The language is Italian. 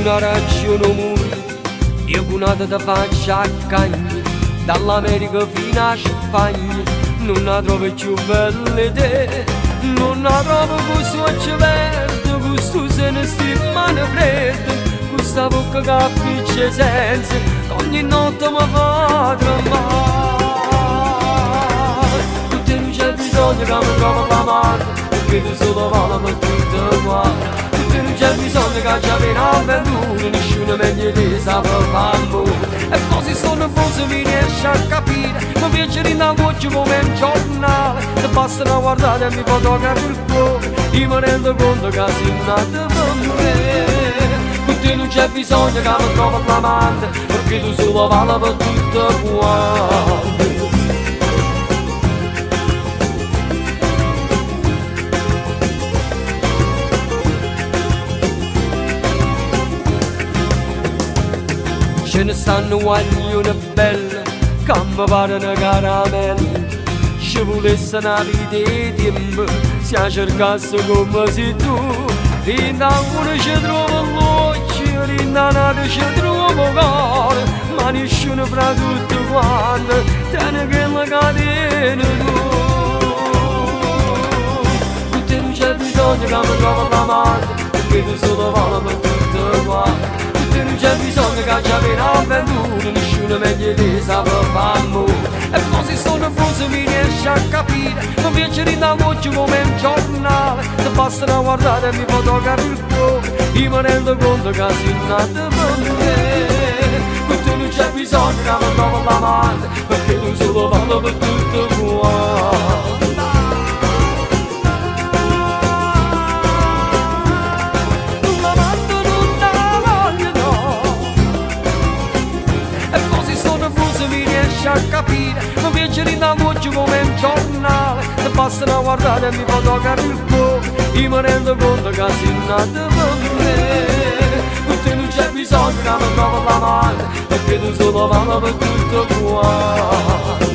una ragione muri, io con una da faccia a cagni, dall'America fino a Spagna, non la trovo più belle te, non la trovo questo occhio verde, questo seno stimane freddo, questa bocca che appiccia senza, ogni notte mi fa tremare. Tutte non c'è bisogno che mi trovo l'amante, perché tu solo vale ma tutto uguale. Tutte non c'è bisogno che ci avviene avventure, nessuno meglio di sa per l'amore. E così sono forse mi riesce a capire, mi piace in la voce come un giornale, se bastano guardare e mi può toccare il cuore, io mi rendo conto che sei nata per me. Tutte non c'è bisogno che mi trovo l'amante, perché tu solo vale per tutto quanto. Ce ne stanno guaglione belle, che mi parano caramelle. Se volesse una vita di tempo, si cercasse come sei tu. Rinda uno ci trova l'occhio, rinda un'altra ci trova il cuore, ma nessuno fra tutti quanti tiene quella catena tu. Tutte non c'è bisogno che mi trovo l'amante, perché tu solo vale per tutto quanto. Non c'è bisogno che ci avviene avventure, nessuno meglio di sa per l'amore. E così sono forse mi riesce a capire, mi piace in la voce come un giornale, se bastano guardare e mi può toccare il cuore, io mi rendo conto che sei nata per me. Perché non c'è bisogno che mi trovo l'amante, perché tu solo vale per tutto quanto. A capire, mi piace in la voce come un giornale, se bastano guardare e mi può toccare il cuore, io mi rendo conto che sei nata per me. Perché non c'è bisogno che mi trovo l'amante, perché tu solo vale per tutto qua.